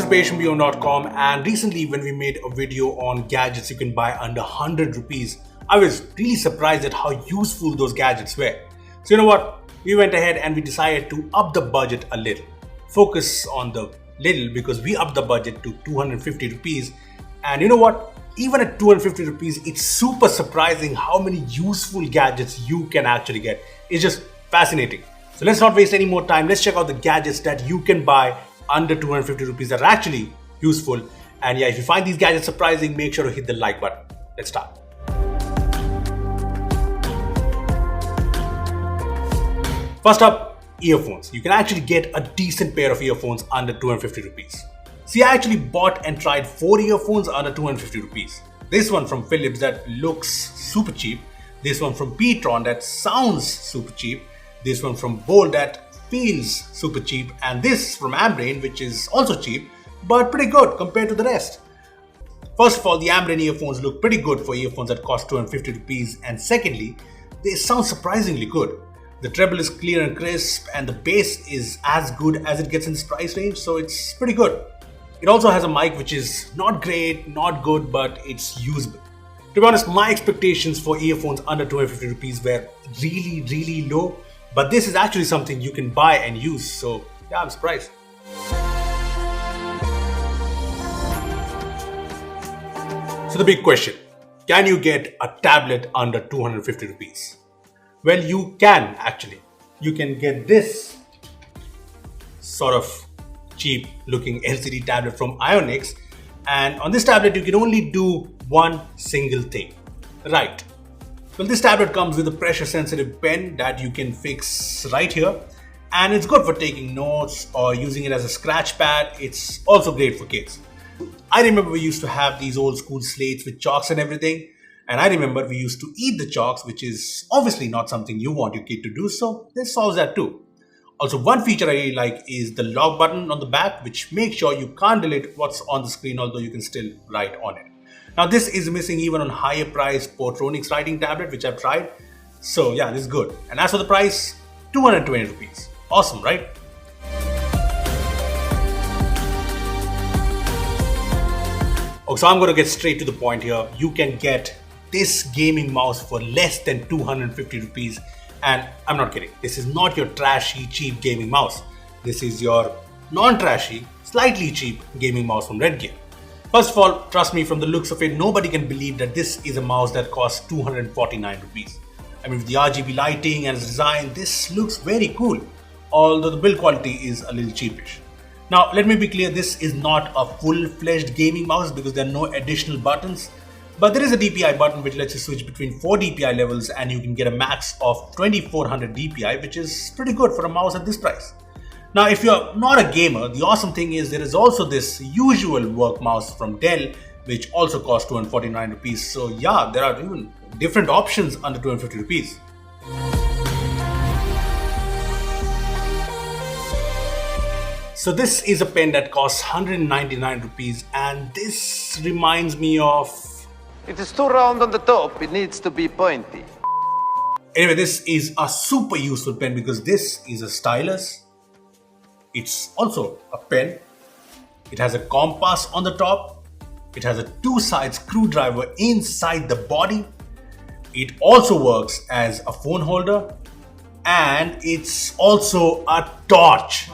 PationBeyond.com, and recently when we made a video on gadgets you can buy under 100 rupees, I was really surprised at how useful those gadgets were. So you know what? We went ahead and we decided to up the budget a little. Focus on the little because we upped the budget to 250 rupees. And you know what? Even at 250 rupees, it's super surprising how many useful gadgets you can actually get. It's just fascinating. So let's not waste any more time. Let's check out the gadgets that you can buy under 250 rupees that are actually useful. And yeah, if you find these gadgets surprising, make sure to hit the like button. Let's start. First up, earphones. You can actually get a decent pair of earphones under 250 rupees. See, I actually bought and tried 4 earphones under 250 rupees. This one from Philips that looks super cheap. This one from Petron that sounds super cheap. This one from Bolt that feels super cheap, and this from Ambrain, which is also cheap but pretty good compared to the rest. First of all, the Ambrain earphones look pretty good for earphones that cost 250 rupees, and secondly, they sound surprisingly good. The treble is clear and crisp, and the bass is as good as it gets in this price range, so it's pretty good. It also has a mic which is not great, not good, but it's usable. To be honest, my expectations for earphones under 250 rupees were really low. But this is actually something you can buy and use, so yeah, I'm surprised. So the big question, can you get a tablet under 250 rupees? Well, you can actually. You can get this sort of cheap looking LCD tablet from Ionix, and on this tablet you can only do one single thing. Right. Well, this tablet comes with a pressure sensitive pen that you can fix right here, and it's good for taking notes or using it as a scratch pad. It's also great for kids. I remember we used to have these old school slates with chalks and everything, and I remember we used to eat the chalks, which is obviously not something you want your kid to do, so this solves that too. Also, one feature I really like is the lock button on the back, which makes sure you can't delete what's on the screen, although you can still write on it. Now this is missing even on higher priced Portronix writing tablet, which I've tried. So yeah, this is good. And as for the price, 220 rupees. Awesome, right? Okay, so I'm going to get straight to the point here. You can get this gaming mouse for less than 250 rupees. And I'm not kidding. This is not your trashy, cheap gaming mouse. This is your non-trashy, slightly cheap gaming mouse from Redgear. First of all, trust me, from the looks of it, nobody can believe that this is a mouse that costs 249 rupees. I mean, with the RGB lighting and its design, this looks very cool, although the build quality is a little cheapish. Now, let me be clear, this is not a full-fledged gaming mouse because there are no additional buttons, but there is a DPI button which lets you switch between 4 DPI levels, and you can get a max of 2400 DPI, which is pretty good for a mouse at this price. Now, if you're not a gamer, the awesome thing is there is also this usual work mouse from Dell, which also costs 249 rupees. So yeah, there are even different options under 250 rupees. So this is a pen that costs 199 rupees, and this reminds me of... It is too round on the top, it needs to be pointy. Anyway, this is a super useful pen because this is a stylus. It's also a pen. It has a compass on the top. It has a 2-side screwdriver inside the body. It also works as a phone holder, and it's also a torch.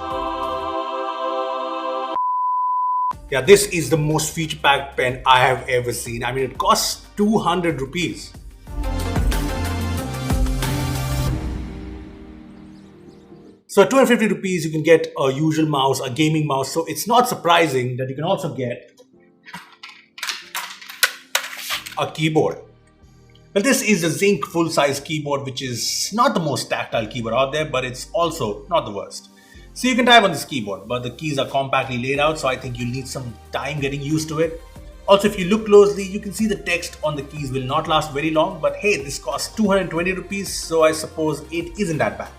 Yeah, this is the most feature-packed pen I have ever seen. I mean, it costs 200 rupees. So at 250 rupees, you can get a usual mouse, a gaming mouse. So it's not surprising that you can also get a keyboard. Well, this is a Zinc full-size keyboard, which is not the most tactile keyboard out there, but it's also not the worst. So you can type on this keyboard, but the keys are compactly laid out, so I think you'll need some time getting used to it. Also, if you look closely, you can see the text on the keys will not last very long, but hey, this costs 220 rupees, so I suppose it isn't that bad.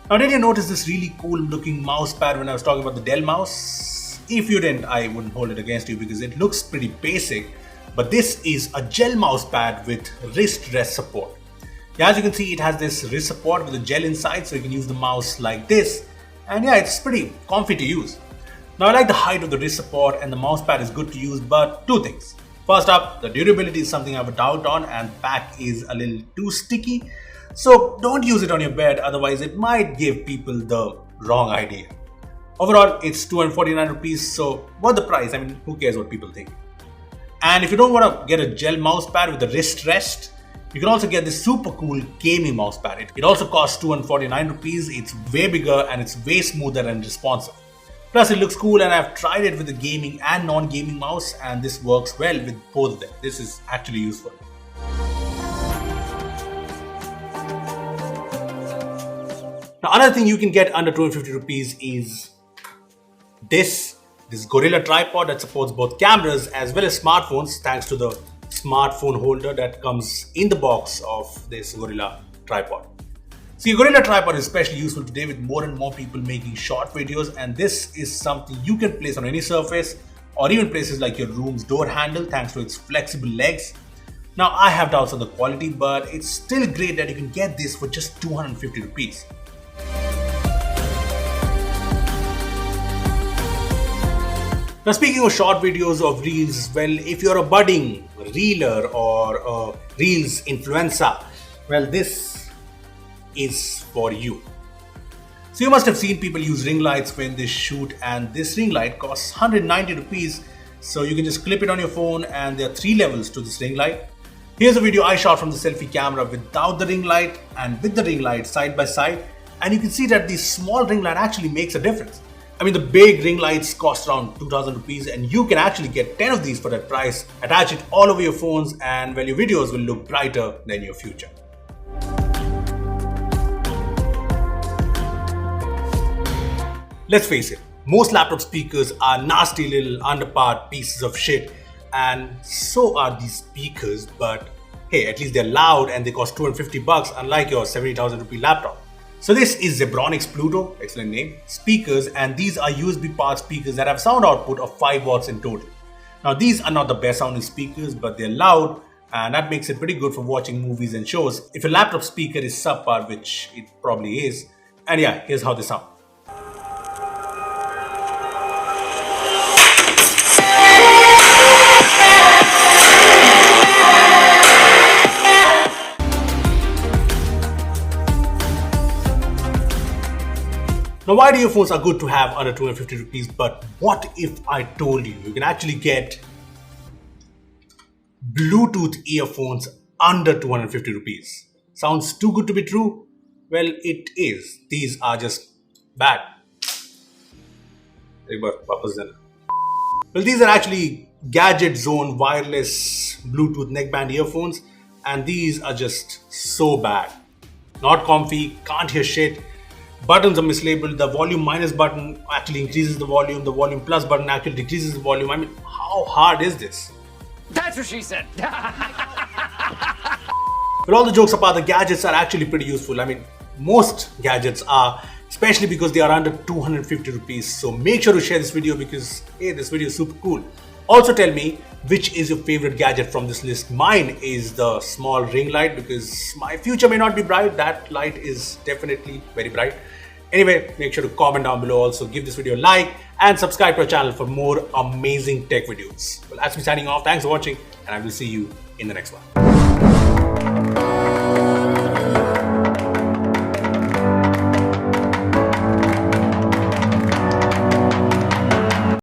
Now, did you notice this really cool looking mouse pad when I was talking about the Dell mouse? If you didn't, I wouldn't hold it against you because it looks pretty basic, but this is a gel mouse pad with wrist rest support. Yeah, as you can see, it has this wrist support with a gel inside, so you can use the mouse like this. And yeah, it's pretty comfy to use. Now, I like the height of the wrist support, and the mouse pad is good to use, but two things. First up, the durability is something I have a doubt on, and the back is a little too sticky. So don't use it on your bed, otherwise it might give people the wrong idea. Overall, it's 249 rupees, so worth the price. I mean, who cares what people think? And if you don't want to get a gel mouse pad with a wrist rest, you can also get this super cool gaming mouse pad. It also costs 249 rupees. It's way bigger and it's way smoother and responsive. Plus, it looks cool, and I've tried it with the gaming and non-gaming mouse, and this works well with both of them. This is actually useful. Now, another thing you can get under 250 rupees is this Gorilla tripod that supports both cameras as well as smartphones, thanks to the smartphone holder that comes in the box of this Gorilla tripod. See, a Gorilla tripod is especially useful today with more and more people making short videos, and this is something you can place on any surface or even places like your room's door handle thanks to its flexible legs. Now, I have doubts on the quality, but it's still great that you can get this for just 250 rupees. Now, speaking of short videos of reels, well, if you're a budding reeler or a reels influencer, well, this is for you. So you must have seen people use ring lights when they shoot, and this ring light costs 190 rupees. So you can just clip it on your phone, and there are 3 levels to this ring light. Here's a video I shot from the selfie camera without the ring light and with the ring light side by side, and you can see that the small ring light actually makes a difference. I mean, the big ring lights cost around 2000 rupees, and you can actually get 10 of these for that price. Attach it all over your phones, and well, your videos will look brighter than your future. Let's face it, most laptop speakers are nasty little underpowered pieces of shit, and so are these speakers, but hey, at least they're loud and they cost 250 bucks, unlike your 70,000 rupee laptop. So this is Zebronics Pluto, excellent name, speakers, and these are USB powered speakers that have sound output of 5 watts in total. Now, these are not the best sounding speakers, but they're loud, and that makes it pretty good for watching movies and shows if your laptop speaker is subpar, which it probably is. And yeah, here's how they sound. Now, wide earphones are good to have under 250 rupees, but what if I told you you can actually get Bluetooth earphones under 250 rupees? Sounds too good to be true? Well, it is. These are just bad. Well, these are actually Gadget Zone wireless Bluetooth neckband earphones, and these are just so bad. Not comfy, can't hear shit. Buttons are mislabeled. The volume minus button actually increases the volume plus button actually decreases the volume. I mean, how hard is this? That's what she said. But all the jokes apart, the gadgets are actually pretty useful. I mean, most gadgets are, especially because they are under 250 rupees. So make sure to share this video because, hey, this video is super cool. Also tell me which is your favorite gadget from this list. Mine is the small ring light because my future may not be bright. That light is definitely very bright. Anyway, make sure to comment down below. Also give this video a like and subscribe to our channel for more amazing tech videos. Well, that's me signing off. Thanks for watching, and I will see you in the next one.